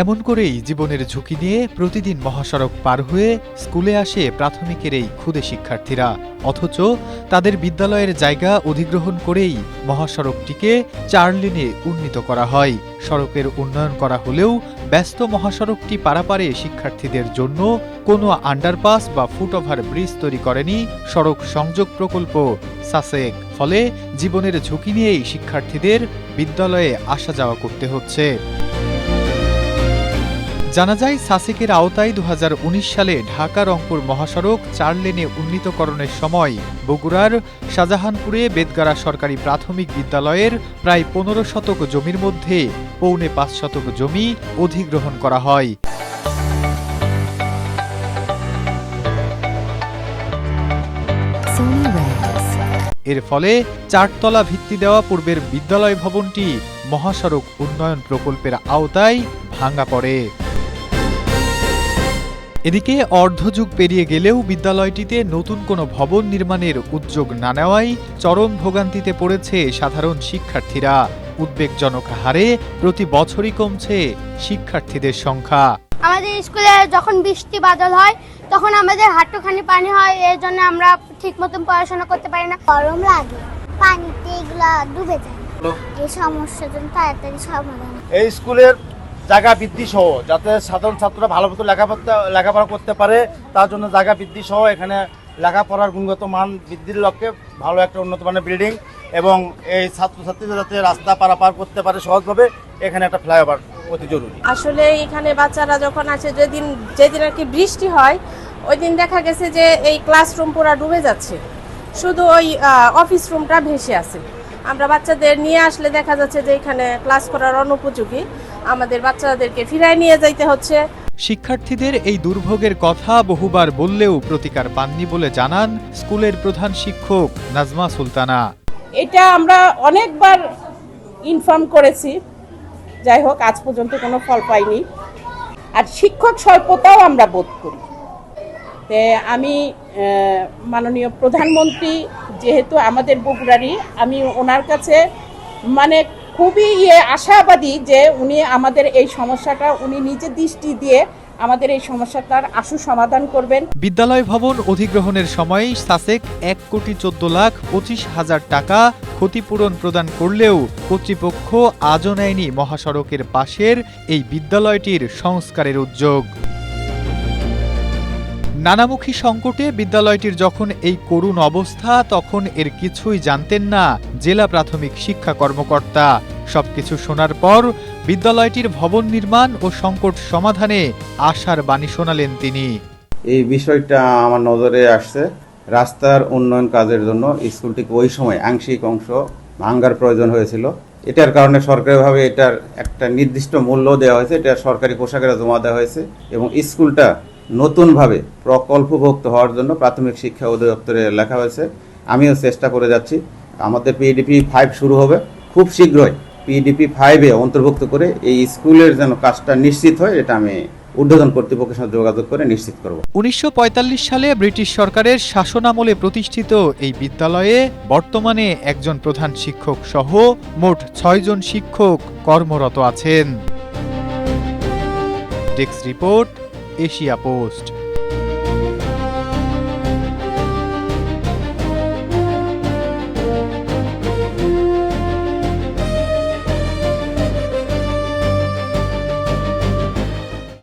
এমন করেই জীবনের ঝুঁকি নিয়ে প্রতিদিন মহাসড়ক পার হয়ে স্কুলে আসে প্রাথমিকের এই ক্ষুদে শিক্ষার্থীরা। অথচ তাদের বিদ্যালয়ের জায়গা অধিগ্রহণ করেই মহাসড়কটিকে 4 লেনে উন্নীত করা হয়। সড়কের উন্নয়ন করা হলেও ব্যস্ত মহাসড়কটি পারাপারে শিক্ষার্থীদের জন্য কোনো আন্ডারপাস বা ফুটওভার ব্রিজ তৈরি করেনি সড়ক সংযোগ প্রকল্প সাসেক। ফলে জীবনের ঝুঁকি নিয়েই শিক্ষার্থীদের বিদ্যালয়ে আসা যাওয়া করতে হচ্ছে। জানা যায়, সাসেকের আওতায় 2019 সালে ঢাকা-রংপুর মহাসড়ক 4 লেনে উন্নীতকরণের সময় বগুড়ার শাহজাহানপুরে বেদগাড়া সরকারি প্রাথমিক বিদ্যালয়ের প্রায় 15 শতক জমির মধ্যে 4.25 শতক জমি অধিগ্রহণ করা হয়। এর ফলে 4 তলা ভিত্তি দেওয়া পূর্বের বিদ্যালয় ভবনটি মহাসড়ক উন্নয়ন প্রকল্পের আওতায় ভাঙা পড়ে। এদিকে অর্ধযুগ পেরিয়ে গেলেও বিদ্যালয়টিতে নতুন কোনো ভবন নির্মাণের উদ্যোগ না নেওয়ায় চরম ভোগান্তিতে পড়েছে সাধারণ শিক্ষার্থীরা। উদ্বেগজনক হারে প্রতি বছরই কমছে শিক্ষার্থীদের সংখ্যা। আমাদের স্কুলে যখন বৃষ্টি বাদল হয় তখন আমাদের হাঁটুখানি পানি হয়, এর জন্য আমরা ঠিক মতন পড়াশোনা করতে পারি না। গরম লাগে, পানিতে এগুলা ডুবে যায়। এই সমস্যার জন্য তাড়াতাড়ি সমাধান। এই স্কুলের জায়গা বৃদ্ধি সহ যাতে সাধারণ ছাত্ররা ভালো মতো লেখাপড়া করতে পারে, তার জন্য জায়গা বৃদ্ধি সহ এখানে লেখাপড়ার গুণগত মান বৃদ্ধির লক্ষ্যে ভালো একটা উন্নত মানের বিল্ডিং এবং এই ছাত্রছাত্রীরা যাতে রাস্তা পারাপার করতে পারে সহজভাবে, এখানে একটা ফ্লাইওভার অতি জরুরি। আসলে এখানে বাচ্চারা যখন আসে, যেদিন আর কি বৃষ্টি হয় ওই দিন দেখা গেছে যে এই ক্লাসরুম পুরো ডুবে যাচ্ছে, শুধু ওই অফিস রুমটা ভেসে আছে। আমরা বাচ্চাদের নিয়ে আসলে দেখা যাচ্ছে যে এখানে ক্লাস করার অনুপযোগী, আমাদের বাচ্চাদেরকে ফিরায় নিয়ে যাইতে হচ্ছে। শিক্ষার্থীদের এই দুর্ভোগের কথা বহুবার বললেও প্রতিকার পাননি বলে জানান স্কুলের প্রধান শিক্ষক নাজমা সুলতানা। এটা আমরা অনেকবার ইনফর্ম করেছি, যাই হোক আজ পর্যন্ত কোনো ফল পাইনি। আর শিক্ষক স্বল্পতাও আমরা বোধ করি। আমি মাননীয় প্রধানমন্ত্রী যেহেতু আমাদের বগুড়ারই, আমি ওনার কাছে মানে খুবই আশাবাদী যে উনি আমাদের এই সমস্যাটা উনি নিজে দৃষ্টি দিয়ে আমাদের এই সমস্যাটার আশু সমাধান করবেন। বিদ্যালয় ভবন অধিগ্রহণের সময় সাসেক 1,14,25,000 টাকা ক্ষতিপূরণ প্রদান করলেও কর্তৃপক্ষ আজও নেয়নি মহাসড়কের পাশের এই বিদ্যালয়টির সংস্কারের উদ্যোগ। নানামুখী সংকটে বিদ্যালয়টির যখন এই করুণ অবস্থা, তখন এর কিছুই জানতেন না জেলা প্রাথমিক শিক্ষা কর্মকর্তা। সবকিছু শোনার পর বিদ্যালয়টির ভবন নির্মাণ ও সংকট সমাধানে আশার বাণী শোনালেন তিনি। এই বিষয়টা আমার নজরে আসছে। রাস্তার উন্নয়ন কাজের জন্য স্কুলটিকে ওই সময় আংশিক অংশ ভাঙার প্রয়োজন হয়েছিল। এটার কারণে সরকারিভাবে এটার একটা নির্দিষ্ট মূল্য দেওয়া হয়েছে, এটা সরকারি কোষাগারে জমা দেওয়া হয়েছে এবং স্কুলটা নতুনভাবে প্রকল্পভুক্ত হওয়ার জন্য প্রাথমিক শিক্ষা অধিদপ্তরে লেখা হয়েছে। আমিও চেষ্টা করে যাচ্ছি। আমাদের PDP 5 শুরু হবে খুব শীঘ্রই। PDP 5-এ অন্তর্ভুক্ত করে এই স্কুলের যেন কাজটা নিশ্চিত হয়, এটা আমি ঊর্ধ্বতন কর্তৃপক্ষের সাথে যোগাযোগ করে নিশ্চিত করব। 1945 সালে ব্রিটিশ সরকারের শাসনামলে প্রতিষ্ঠিত এই বিদ্যালয়ে বর্তমানে একজন প্রধান শিক্ষক সহ মোট 6 জন শিক্ষক কর্মরত আছেন। Desk report, Asia post.